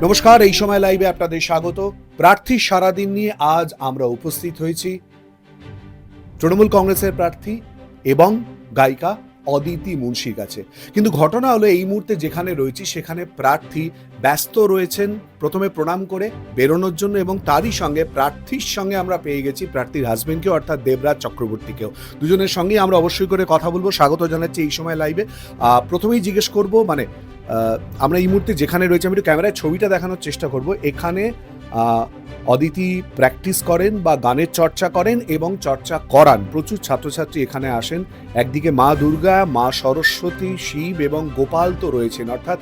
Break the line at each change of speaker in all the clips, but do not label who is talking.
নমস্কার, এই সময় লাইভে আপনাদের স্বাগত। প্রার্থী সারাদিন নিয়ে আজ আমরা উপস্থিত হয়েছি তৃণমূল কংগ্রেসের প্রার্থী এবং গায়িকা অদিতি মুন্সির কাছে। কিন্তু ঘটনা হলো, এই মুহূর্তে যেখানে রয়েছি সেখানে প্রার্থী ব্যস্ত রয়েছেন প্রথমে প্রণাম করে বেরোনোর জন্য, এবং তারই সঙ্গে প্রার্থীর সঙ্গে আমরা পেয়ে গেছি প্রার্থীর হাজবেন্ডকেও, অর্থাৎ দেবরাজ চক্রবর্তীকেও। দুজনের সঙ্গে আমরা অবশ্যই করে কথা বলবো। স্বাগত জানাচ্ছি এই সময় লাইভে। প্রথমেই জিজ্ঞেস করব, আমরা এই মুহূর্তে যেখানে রয়েছে, আমি একটু ক্যামেরায় ছবিটা দেখানোর চেষ্টা করব। এখানে অদিতি প্র্যাকটিস করেন বা গানের চর্চা করেন এবং চর্চা করান। প্রচুর ছাত্রছাত্রী এখানে আসেন। একদিকে মা দুর্গা, মা সরস্বতী, শিব এবং গোপাল তো রয়েছেন, অর্থাৎ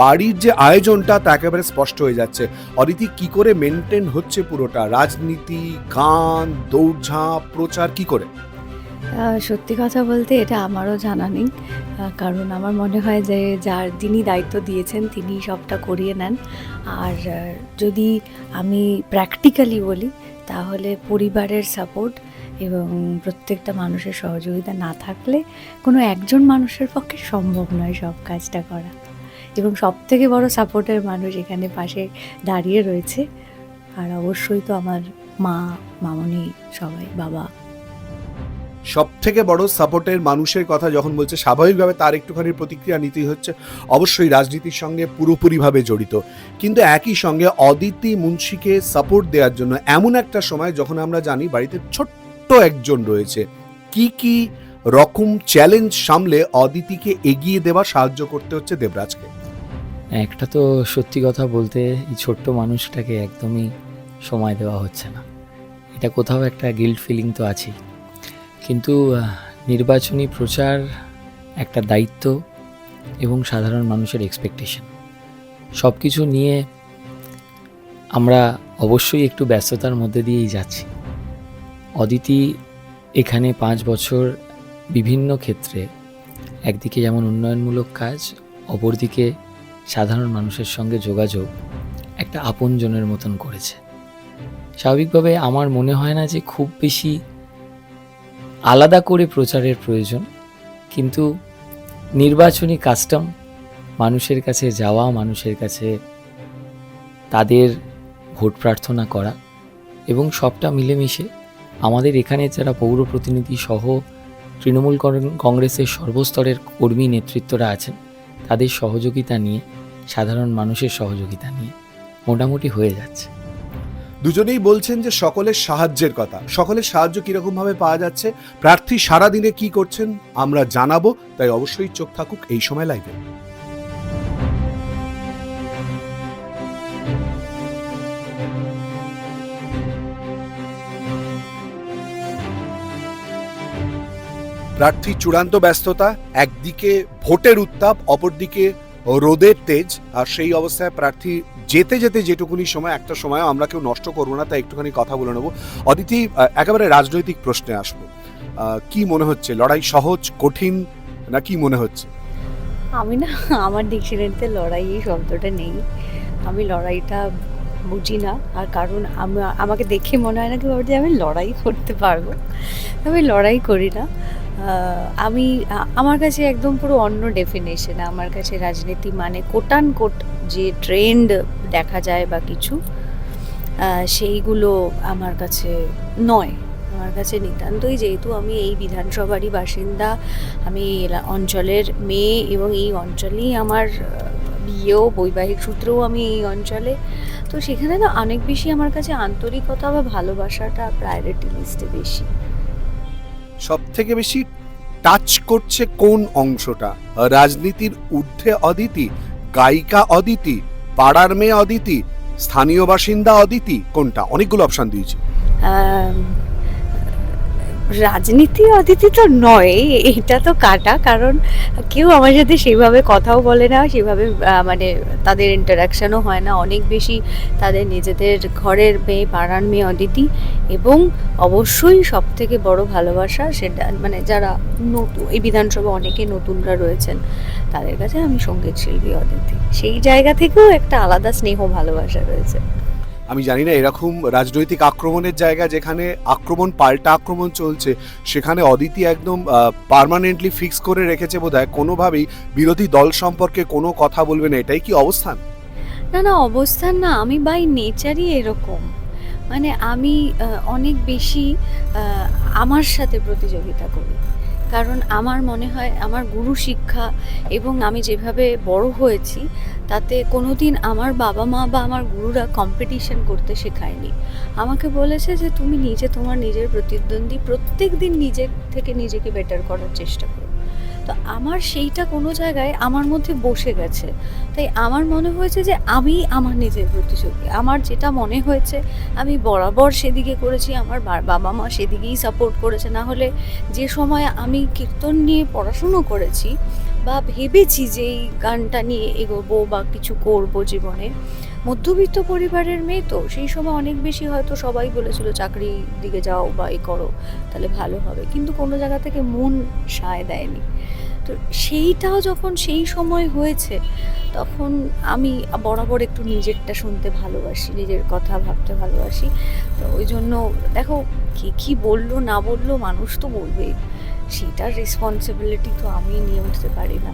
বাড়ির যে আয়োজনটা তা একেবারে স্পষ্ট হয়ে যাচ্ছে। অদিতি, কি করে মেনটেন হচ্ছে পুরোটা? রাজনীতি, গান, দৌড়ঝাঁপ, প্রচার, কি করে?
সত্যি কথা বলতে এটা আমারও জানা নেই, কারণ আমার মনে হয় যে যিনি দায়িত্ব দিয়েছেন তিনি সবটা করিয়ে নেন। আর যদি আমি প্র্যাকটিক্যালি বলি, তাহলে পরিবারের সাপোর্ট এবং প্রত্যেকটা মানুষের সহযোগিতা না থাকলে কোনো একজন মানুষের পক্ষে সম্ভব নয় সব কাজটা করা। এবং সবথেকে বড় সাপোর্টের মানুষ এখানে পাশে দাঁড়িয়ে রয়েছে। আর অবশ্যই তো আমার মা, মামনি, সবাই, বাবা।
সব থেকে বড় সাপোর্টের মানুষের কথা যখন বলছে, স্বাভাবিকভাবে তার একটুখানি প্রতিক্রিয়া নিতেই হচ্ছে। অবশ্যই রাজনীতির সঙ্গে পুরোপুরিভাবে জড়িত, কিন্তু একই সঙ্গে অদিতি মুন্সিকে সাপোর্ট দেওয়ার জন্য এমন একটা সময় যখন আমরা জানি বাড়িতে ছোট্ট একজন রয়েছে, কি কি রকম চ্যালেঞ্জ সামলে অদিতিকে এগিয়ে দেওয়া, সাহায্য করতে হচ্ছে দেবরাজকে?
একটা তো সত্যি কথা বলতে, এই ছোট্ট মানুষটাকে একদমই সময় দেওয়া হচ্ছে না। এটা কোথাও একটা গিল্ট ফিলিং তো আছেই, কিন্তু নির্বাচনী প্রচার একটা দায়িত্ব এবং সাধারণ মানুষের এক্সপেকটেশন, সব কিছু নিয়ে আমরা অবশ্যই একটু ব্যস্ততার মধ্যে দিয়েই যাচ্ছি। অদিতি এখানে 5 বছর বিভিন্ন ক্ষেত্রে একদিকে যেমন উন্নয়নমূলক কাজ, অপরদিকে সাধারণ মানুষের সঙ্গে যোগাযোগ একটা আপনজনের মতন করেছে। স্বাভাবিকভাবে আমার মনে হয় না যে খুব বেশি আলাদা করে প্রচারের প্রয়োজন, কিন্তু নির্বাচনী কাস্টম, মানুষের কাছে যাওয়া, মানুষের কাছে তাদের ভোট প্রার্থনা করা এবং সবটা মিলেমিশে আমাদের এখানে যারা পৌর প্রতিনিধি সহ তৃণমূল কংগ্রেসের সর্বস্তরের কর্মী নেতৃত্বরা আছেন, তাদের সহযোগিতা নিয়ে, সাধারণ মানুষের সহযোগিতা নিয়ে মোটামুটি হয়ে যাচ্ছে।
দুজনেই বলছেন যে সকলের সাহায্যের কথা। সকলের সাহায্য কিরকম ভাবে পাওয়া যাচ্ছে, প্রার্থী সারাদিনে কি করছেন আমরা জানাবো, তাই অবশ্যই চোখ থাকুক এই সময় লাইভে। প্রার্থী চূড়ান্ত ব্যস্ততা, একদিকে ভোটের উত্তাপ, অপরদিকে রোদের তেজ। আর সেই অবস্থায় প্রার্থী যেতে যেতে যেটুকুনি সময়, একটা সময় আমরা কেউ নষ্ট করবো না, তাই একটুখানি কথা বলে নেবো। অদিতি, একেবারে রাজনৈতিক প্রশ্নে আসবো। কি মনে হচ্ছে, লড়াই সহজ, কঠিন, না কি মনে হচ্ছে?
আমি না, আমার ডিকশনারিতে লড়াই এই শব্দটা নেই। আমি লড়াইটা বুঝি না। আর কারণ আমাকে দেখে মনে হয় না কি যে আমি লড়াই করতে পারবো। আমি লড়াই করি না। আমার কাছে একদম পুরো অন্য ডেফিনেশন। আমার কাছে রাজনীতি মানে কোটান কোট যে ট্রেন্ড দেখা যায় বা কিছু, সেইগুলো আমার কাছে নয়। আমার কাছে নিতান্তই, যেহেতু আমি এই বিধানসভারই বাসিন্দা, আমি অঞ্চলের মেয়ে এবং এই অঞ্চলেই আমার বিয়েও, বৈবাহিক সূত্রেও আমি এই অঞ্চলে, তো সেখানে না অনেক বেশি আমার কাছে আন্তরিকতা বা ভালোবাসাটা প্রায়োরিটি লিস্টে বেশি।
সব থেকে বেশি টাচ করছে কোন অংশটা? রাজনীতির ঊর্ধ্বে অদিতি, গায়িকা অদিতি, পাড়ার মেয়ে অদিতি, স্থানীয় বাসিন্দা অদিতি, কোনটা? অনেকগুলো অপশন দিয়েছি।
রাজনীতি অদিতি তো নয়, এটা তো কাটা। কারণ কেউ আমার সাথে সেভাবে কথাও বলে না, সেভাবে মানে তাদের ইন্টারাকশানও হয় না। অনেক বেশি তাদের নিজেদের ঘরের মেয়ে, পাড়ার মেয়ে অদিতি। এবং অবশ্যই সব থেকে বড় ভালোবাসা সেটা মানে যারা নতুন, এই বিধানসভা অনেকে নতুনরা রয়েছেন, তাদের কাছে আমি সঙ্গীত শিল্পী অদিতি। সেই জায়গা থেকেও একটা আলাদা স্নেহ, ভালোবাসা রয়েছে।
আমি জানি না এরকম রাজনৈতিক আক্রমণের জায়গা যেখানে আক্রমণ পাল্টা আক্রমণ চলছে, সেখানে অদিতি একদম পার্মানেন্টলি ফিক্স করে রেখেছে বোধহয় কোনোভাবেই বিরোধী দল সম্পর্কে কোনো কথা বলবে না, এটাই কি অবস্থান?
না না, অবস্থান না, আমি বাই নেচারই এরকম। মানে আমি অনেক বেশি আমার সাথে প্রতিযোগিতা করি, কারণ আমার মনে হয় আমার গুরু শিক্ষা এবং আমি যেভাবে বড় হয়েছি তাতে কোনোদিন আমার বাবা মা বা আমার গুরুরা কম্পিটিশন করতে শেখায়নি। আমাকে বলেছে যে তুমি নিজে তোমার নিজের প্রতিদ্বন্দ্বী, প্রত্যেক দিন নিজের থেকে নিজেকে বেটার করার চেষ্টা করো। তো আমার সেইটা কোনো জায়গায় আমার মধ্যে বসে গেছে, তাই আমার মনে হয়েছে যে আমি আমার নিজের প্রতিযোগী। আমার যেটা মনে হয়েছে আমি বরাবর সেদিকে করেছি, আমার বাবা মা সেদিকেই সাপোর্ট করেছে। না হলে যে সময় আমি কীর্তন নিয়ে পড়াশুনো করেছি বা ভেবেছি যে এই গানটা নিয়ে এগোবো বা কিছু করব জীবনে, মধ্যবিত্ত পরিবারের মেয়ে তো সেই সময় অনেক বেশি হয়তো সবাই বলেছিল চাকরির দিকে যাও বা এই করো তাহলে ভালো হবে, কিন্তু কোনো জায়গা থেকে মন সায় দেয়নি। তো সেইটাও যখন সেই সময় হয়েছে তখন আমি বরাবর একটু নিজেরটা শুনতে ভালোবাসি, নিজের কথা ভাবতে ভালোবাসি। তো ওই জন্য দেখো কে কী বললো না বললো মানুষ তো বলবেই, সেটার রেসপন্সিবিলিটি তো আমি নিয়ে উঠতে পারি না।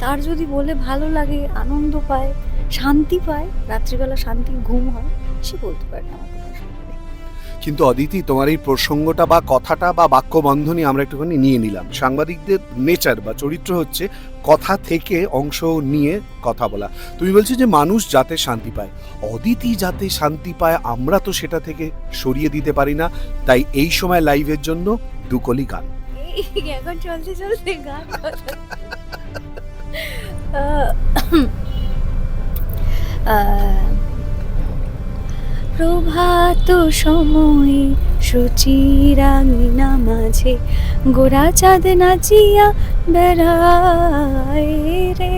তার যদি বলে ভালো লাগে, আনন্দ পায়, শান্তি পায়, রাত্রিবেলা শান্তির ঘুম হয়, সে বলতে পারে আমার কোনো অসুবিধা নেই।
কিন্তু অদিতি, তোমার এই প্রসঙ্গটা বা কথাটা বা বাক্যবন্ধনী আমরা একটুখানি নিয়ে নিলাম। সাংবাদিকদের নেচার বা চরিত্র হচ্ছে কথা থেকে অংশ নিয়ে কথা বলা। তুমি বলছো যে মানুষ যাতে শান্তি পায়, অদিতি যাতে শান্তি পায় আমরা তো সেটা থেকে সরিয়ে দিতে পারি না। তাই এই সময় লাইভের জন্য দুকলি গান।
এখন চলতে চলতে গান প্রভাত সময়ে সুচিরাঙিনা মাঝে গোরা চাঁদ নাচিয়া বেড়ায় রে,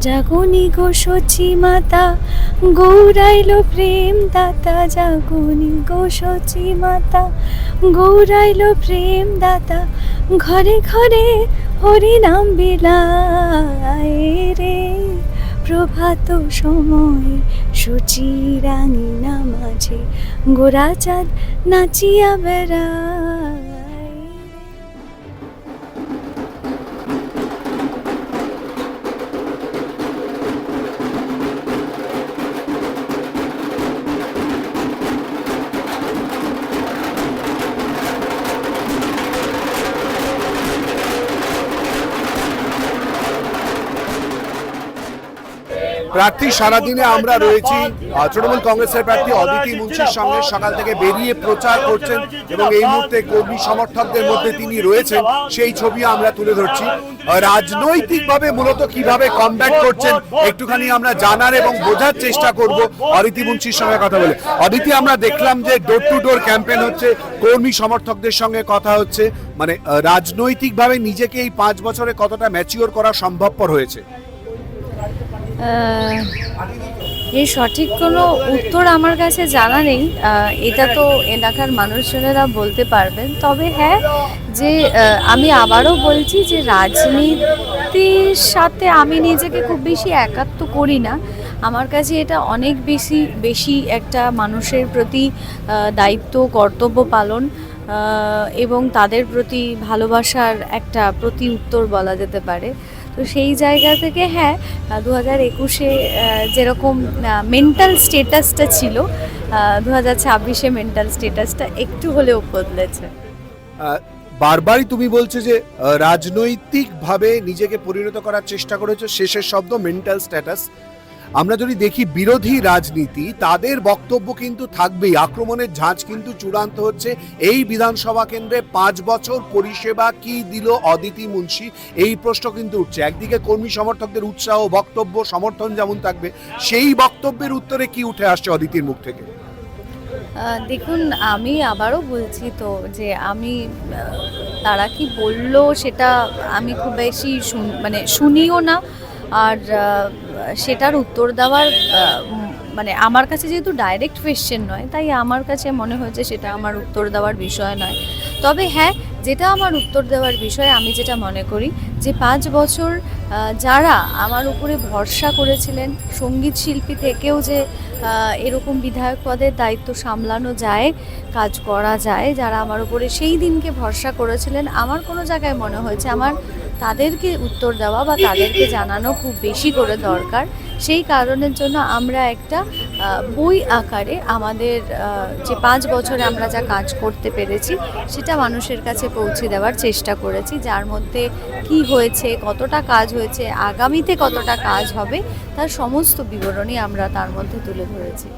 জাগনি গো সচি মাতা গৌরাইল প্রেম দাতা, জাগনি গো সচি মাতা গৌরাইল প্রেম দাতা, ঘরে ঘরে হরি নাম বিলায় রে, প্রভাত সময়ে সুচিরাঙিনা মাঝে গোরা চাঁদ নাচিয়া বেড়ায়।
প্রার্থী সারাদিনে আমরা রয়েছি তৃণমূল কংগ্রেসের প্রার্থী অদিতি মুন্সির সঙ্গে। সকাল থেকে বেরিয়ে প্রচার করছেন এবং এই মুহূর্তে কর্মী সমর্থকদের মধ্যে তিনি রয়েছেন, সেই ছবি আমরা তুলে ধরছি। রাজনৈতিকভাবে মূলত কিভাবে কমব্যাট করছেন একটুখানি আমরা জানার এবং বোঝার চেষ্টা করব অদিতি মুন্সির সঙ্গে কথা বলে। অদিতি, আমরা দেখলাম যে ডোর টু ডোর ক্যাম্পেইন হচ্ছে, কর্মী সমর্থকদের সঙ্গে কথা হচ্ছে, মানে রাজনৈতিকভাবে নিজেকে এই 5 বছরে কতটা ম্যাচিওর করা সম্ভবপর হয়েছে?
এর সঠিক কোনো উত্তর আমার কাছে জানা নেই, এটা তো এলাকার মানুষজনেরা বলতে পারবেন। তবে হ্যাঁ, যে আমি আবারও বলছি যে রাজনীতির সাথে আমি নিজেকে খুব বেশি একাত্ম করি না। আমার কাছে এটা অনেক বেশি একটা মানুষের প্রতি দায়িত্ব, কর্তব্য পালন এবং তাদের প্রতি ভালোবাসার একটা প্রতি উত্তর বলা যেতে পারে। তো সেই জায়গা থেকে হ্যাঁ, 2021-এ যেরকম মেন্টাল স্টেটাসটা ছিল, 2026-এ মেন্টাল স্টেটাসটা একটু হলেও বদলেছে।
বারবারই তুমি বলছো যে রাজনৈতিকভাবে নিজেকে পরিণত করার চেষ্টা করেছো, শেষের শব্দ মেন্টাল স্ট্যাটাস। আমরা যদি দেখি বিরোধী রাজনীতি, তাদের বক্তব্য কিন্তু থাকবেই, আক্রমণের ঝাঁজ কিন্তু চূড়ান্ত হচ্ছে। এই বিধানসভা কেন্দ্রে 5 বছর পরিষেবা কি দিল অদিতি মুন্সি, এই প্রশ্ন কিন্তু উঠছে। একদিকে কর্মী সমর্থকদের উৎসাহ, বক্তব্য, সমর্থন যেমন থাকবে, সেই বক্তব্যের উত্তরে কি উঠে আসছে অদিতির মুখ থেকে?
দেখুন, আমি আবারও বলছি তো যে আমি তারা কি বললো সেটা আমি খুব বেশি শুনিও না, আর সেটার উত্তর দেওয়ার মানে আমার কাছে যেহেতু ডাইরেক্ট কোয়েশ্চেন নয়, তাই আমার কাছে মনে হয়েছে সেটা আমার উত্তর দেওয়ার বিষয় নয়। তবে হ্যাঁ, যেটা আমার উত্তর দেওয়ার বিষয়, আমি যেটা মনে করি যে 5 বছর যারা আমার উপরে ভরসা করেছিলেন, সঙ্গীত শিল্পী থেকেও যে এরকম বিধায়ক পদের দায়িত্ব সামলানো যায়, কাজ করা যায়, যারা আমার উপরে সেই দিনকে ভরসা করেছিলেন, আমার কোনো জায়গায় মনে হয়েছে আমার তাদেরকে উত্তর দেওয়া বা তাদেরকে জানানো খুব বেশি করে দরকার। সেই কারণের জন্য আমরা একটা বই আকারে আমাদের যে 5 বছরে আমরা যা কাজ করতে পেরেছি সেটা মানুষের কাছে পৌঁছে দেওয়ার চেষ্টা করেছি, যার মধ্যে কি হয়েছে, কতটা কাজ হয়েছে, আগামীতে কতটা কাজ হবে, তার সমস্ত বিবরণী আমরা তার মধ্যে তুলে ধরেছি।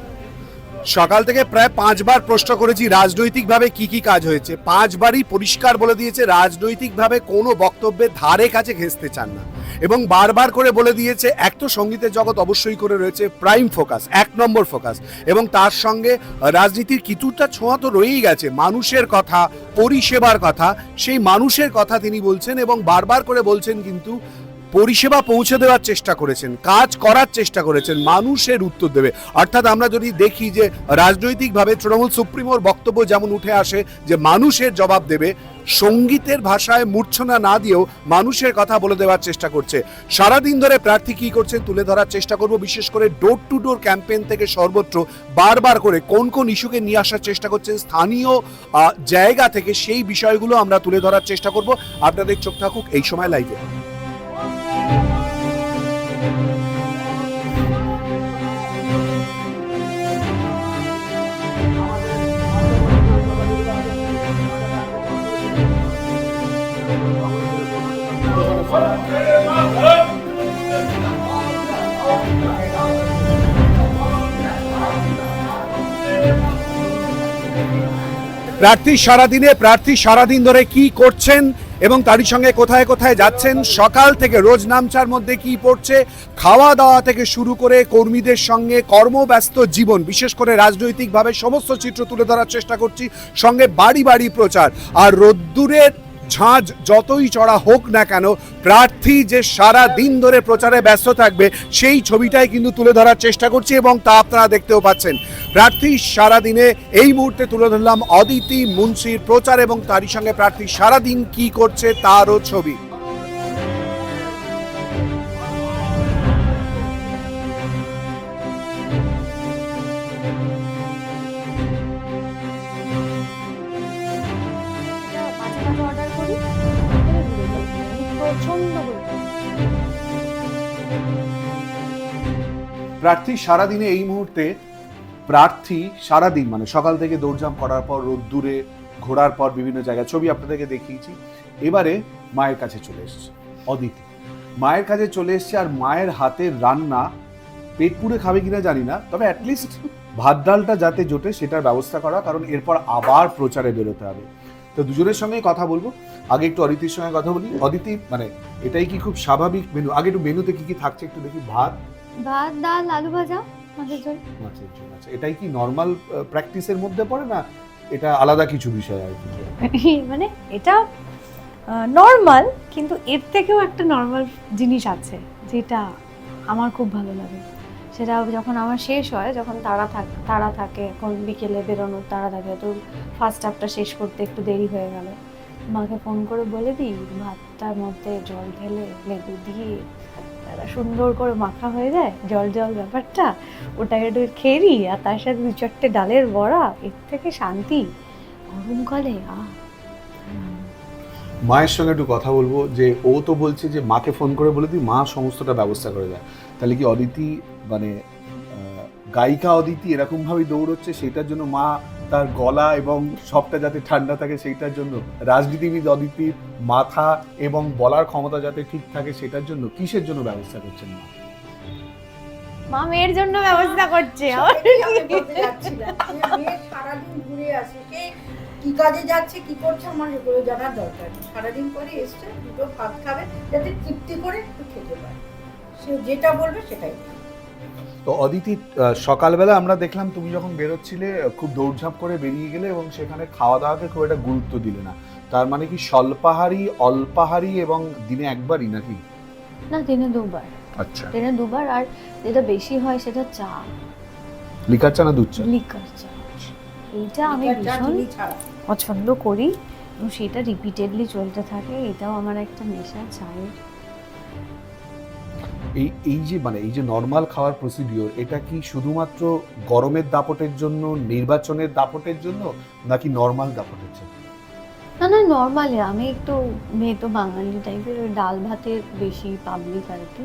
সকাল থেকে প্রায় 5 বার প্রশ্ন করেছি রাজনৈতিকভাবে কি কি কাজ হয়েছে, 5 বারই পরিষ্কার বলে দিয়েছে রাজনৈতিকভাবে কোনো বক্তব্যের ধারে কাছে ঘেঁষতে চান না, এবং বারবার করে বলে দিয়েছে এক তো সঙ্গীতের জগৎ অবশ্যই করে রয়েছে প্রাইম ফোকাস, 1 নম্বর ফোকাস, এবং তার সঙ্গে রাজনীতির কিছুটা ছোঁয়া তো রয়েই গেছে, মানুষের কথা, পরিষেবার কথা, সেই মানুষের কথা তিনি বলছেন এবং বারবার করে বলছেন কিন্তু পরিষেবা পৌঁছে দেওয়ার চেষ্টা করেছেন, কাজ করার চেষ্টা করেছেন, মানুষের উত্তর দেবে। অর্থাৎ আমরা যদি দেখি যে রাজনৈতিকভাবে তৃণমূল সুপ্রিমোর বক্তব্য যেমন উঠে আসে যে মানুষের জবাব দেবে, সঙ্গীতের ভাষায় মূর্ছনা না দিয়েও মানুষের কথা বলে দেওয়ার চেষ্টা করছে। সারাদিন ধরে প্রার্থী কি করছেন তুলে ধরার চেষ্টা করব, বিশেষ করে ডোর টু ডোর ক্যাম্পেইন থেকে সর্বত্র বারবার করে কোন কোন ইস্যুকে নিয়ে আসার চেষ্টা করছেন স্থানীয় জায়গা থেকে, সেই বিষয়গুলো আমরা তুলে ধরার চেষ্টা করব। আপনাদের চোখ থাকুক এই সময় লাইভে। প্রার্থী সারাদিন ধরে কি করছেন এবং তারই সঙ্গে কোথায় কোথায় যাচ্ছেন, সকাল থেকে রোজ নামচার মধ্যে কি পড়ছে, খাওয়া দাওয়া থেকে শুরু করে কর্মীদের সঙ্গে কর্মব্যস্ত জীবন, বিশেষ করে রাজনৈতিকভাবে সমস্ত চিত্র তুলে ধরার চেষ্টা করছি, সঙ্গে বাড়ি বাড়ি প্রচার। আর রোদ্দুরের ঝাঁঝ যতই চড়া হোক না কেন, প্রার্থী যে সারা দিন ধরে প্রচারে ব্যস্ত থাকবে সেই ছবিটাই কিন্তু তুলে ধরার চেষ্টা করছি এবং তা আপনারা দেখতেও পাচ্ছেন। প্রার্থী সারাদিনে এই মুহূর্তে তুলে ধরলাম অদিতি মুন্সির প্রচার এবং তারই সঙ্গে প্রার্থী সারাদিন কি করছে তারও ছবি। প্রার্থী সারাদিনে এই মুহূর্তে প্রার্থী সারাদিন মানে সকাল থেকে দৌড়ঝাঁপ করার পর রোদ্দুরে ঘোরার পর বিভিন্ন জায়গায় ছবি আপনাদেরকে দেখিয়েছি, এবারে মায়ের কাছে চলে এসছে অদিতি, মায়ের কাছে চলে এসছে। আর মায়ের হাতের রান্না পেট পুড়ে খাবে কিনা জানি না, তবে অ্যাটলিস্ট ভাত ডালটা যাতে জোটে সেটার ব্যবস্থা করা, কারণ এরপর আবার প্রচারে বেরোতে হবে। তো দুজনের সঙ্গেই কথা বলবো, আগে একটু অদিতির সঙ্গে কথা বলি। অদিতি, মানে এটাই কি খুব স্বাভাবিক মেনু? আগে একটু মেনুতে কি কি থাকছে একটু দেখি। ভাত,
ডাল, আলু ভাজা, মাছের ঝোল।
আচ্ছা, এটাই কি নর্মাল প্র্যাকটিসের মধ্যে পড়ে না এটা আলাদা কিছু বিষয় আর কি?
মানে এটা নর্মাল, কিন্তু এর থেকেও একটা নর্মাল জিনিস আছে যেটা আমার খুব ভালো লাগে। সেটা যখন আমার শেষ হয়, যখন তাড়া থাকে, এখন বিকেলে বেরোনোর তাড়া থাকে, তো ফার্স্ট হাফটা শেষ করতে একটু দেরি হয়ে গেল, মাকে ফোন করে বলে দিই ভাতটার মধ্যে জল ঢেলে লেবু দিয়ে সুন্দর করে মাখা হয়ে যায়, জল জল ব্যাপারটা, ওটাকে একটু খেয়ে নিই, আর তার সাথে 2-4টে ডালের বড়া, এর থেকে শান্তি গরমকালে।
মায়ের সঙ্গে একটু কথা বলবো, যে ও তো বলছে যে মাকে ফোন করে বলে দিই, মা সমস্তটা ব্যবস্থা করে দেয়। তাহলে কি অদিতি মানে গায়িকা অদিতি এরকম ভাবেই দৌড়চ্ছে, সেটার জন্য মা তার গলা এবং সবটা যাতে ঠান্ডা থাকে সেইটার জন্য, রাজনীতিবিদ অদিতির মাথা এবং বলার ক্ষমতা যাতে ঠিক থাকে সেটার জন্য, কিসের জন্য ব্যবস্থা করছেন মা?
মা মেয়ের জন্য ব্যবস্থা করছে।
সারাদিন ঘুরে আসে, কে কি কাজে যাচ্ছে কি করছে আমার এগুলো জানার দরকার। সারাদিন পরে এসছে, দুটো ভাত খাবে যাতে তৃপ্তি করে একটু খেতে পারে, সে যেটা বলবে সেটাই।
তো অদিতি, সকালবেলা আমরা দেখলাম তুমি যখন বেরোচ্ছিলে খুব দৌড়ঝাঁপ করে বেরিয়ে গেলে এবং সেখানে খাওয়া দাওয়াকে খুব একটা গুরুত্ব দিলে না। তার মানে কি স্বল্পাহারি, অল্পাহারি এবং দিনে একবারই নাকি?
না, দিনে দুবার।
আচ্ছা,
দিনে দুবার, আর যেটা বেশি হয় সেটা চা।
লিকার চা না দুধ চা?
লিকার চা, এইটা আমি
লিকার চা
ভীষণ
চিনি ছাড়া।
পছন্দ করি এবং সেটা রিপিটেডলি চলতে থাকে। এটাও আমার একটা নেশা চায়ের।
এই যে মানে এই যে নর্মাল খাওয়ার প্রসিডিওর, এটা কি শুধুমাত্র গরমের দাপটের জন্য, নির্বাচনের দাপটের জন্য, নাকি নর্মাল দাপটের জন্য?
না না, নর্মালি আমি একটু মেয়ে তো বাঙালি টাইপের, ওই ডাল ভাতের বেশি পাবলিক আর কি।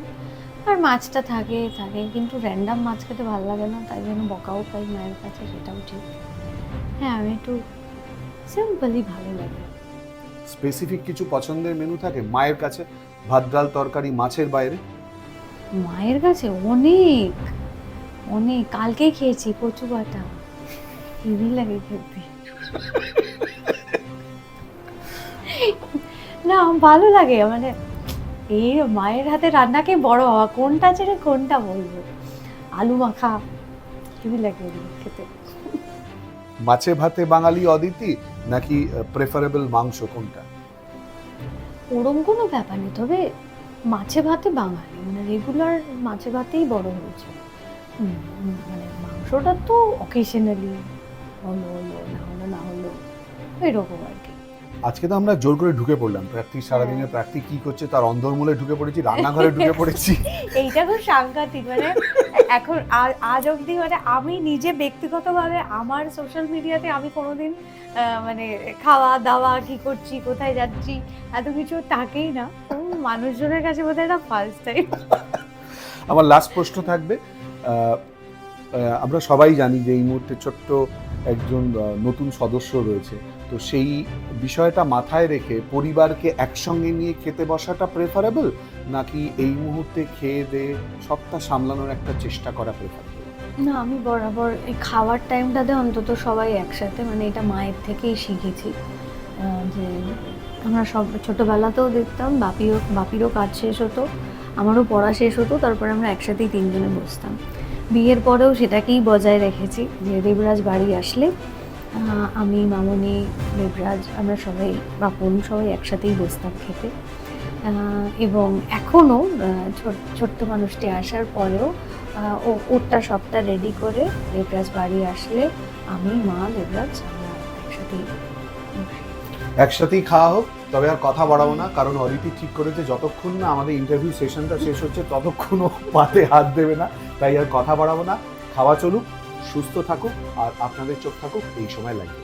আর মাছটা থাকে থাকে, কিন্তু র্যান্ডাম মাছ খেতে ভালো লাগে না, তাই জন্য বকাও পাই মায়ের কাছে, সেটাও ঠিক। হ্যাঁ, আমি একটু সিম্পলই ভালো লাগে।
স্পেসিফিক কিছু পছন্দের মেনু থাকে মায়ের কাছে, ভাত ডাল তরকারি মাছের বাইরে?
মায়ের কাছে অনেক অনেক, কালকেই খেয়েছি কচু বাটা, হেভি লাগে খেতে। না, ভালো লাগে, মানে এই মায়ের হাতে রান্নাকে বড় হওয়া, কোনটা ছেড়ে কোনটা বলবো। আলু মাখা হেভি লাগে এগুলো খেতে।
মাছে ভাতে বাঙালি অদিতি, নাকি প্রেফারেবল মাংস, কোনটা?
ওরম কোনো ব্যাপার নেই, তবে মাছে ভাতে বাঙালি, মানে রেগুলার মাছে ভাতেই বড় হয়েছে। মানে মাংসটা তো অকেশনালি হলো হলো, না হলো না হলো, এরকম আর কি।
আজকে তো আমরা জোর করে ঢুকে পড়লাম, প্রার্থী সারাদিনের প্রার্থী কি করছে তার অন্দরমূলে ঢুকে পড়েছি, রান্নাঘরে ঢুকে পড়েছি।
এইটা খুব সাংঘাতিক, মানে এখন আজ অবধি মানে আমি নিজে ব্যক্তিগতভাবে আমার সোশ্যাল মিডিয়াতে আমি কোনোদিন মানে খাওয়া দাওয়া কি করছি কোথায় যাচ্ছি এত কিছু থাকেই না। মানুষজনের কাছে বোধহয় এটা ফার্স্ট টাইম।
আমার লাস্ট প্রশ্ন থাকবে, আমরা সবাই জানি যে এই মুহূর্তে ছোট্ট একজন নতুন সদস্য রয়েছে, তো সেই বিষয়টা মাথায় রেখে পরিবারকে একসঙ্গে নিয়ে খেতে বসাটা প্রেফারেবল, নাকি এই মুহূর্তে খেয়ে দিয়ে সবটা সামলানোর একটা চেষ্টা করা প্রেফারেবল?
না, আমি বরাবর এই খাওয়ার টাইমটাতে অন্তত সবাই একসাথে, মানে এটা মায়ের থেকেই শিখেছি। যে আমরা সব ছোটোবেলাতেও দেখতাম, বাপিরও কাজ শেষ হতো, আমারও পড়া শেষ হতো, তারপরে আমরা একসাথেই তিনজনে বসতাম। বিয়ের পরেও সেটাকেই বজায় রেখেছি, যে দেবরাজ বাড়ি আসলে আমি, মামনি, দেবরাজ, আমরা সবাই, বাপন, সবাই একসাথেই বসতাম খেতে। এবং এখনও ছোট্ট মানুষটি আসার পরেও ওরটা সবটা রেডি করে দেবরাজ বাড়ি আসলে আমি, মা, দেবরাজ আমরা একসাথেই
একসাথেই খাওয়া হোক। তবে আর কথা বাড়াবো না, কারণ অদিতি ঠিক করেছে যতক্ষণ না আমাদের ইন্টারভিউ সেশনটা শেষ হচ্ছে ততক্ষণও পাতে হাত দেবে না, তাই আর কথা বাড়াবো না। খাওয়া চলুক, সুস্থ থাকুক, আর আপনাদের চোখ থাকুক এই সময় লাইভে।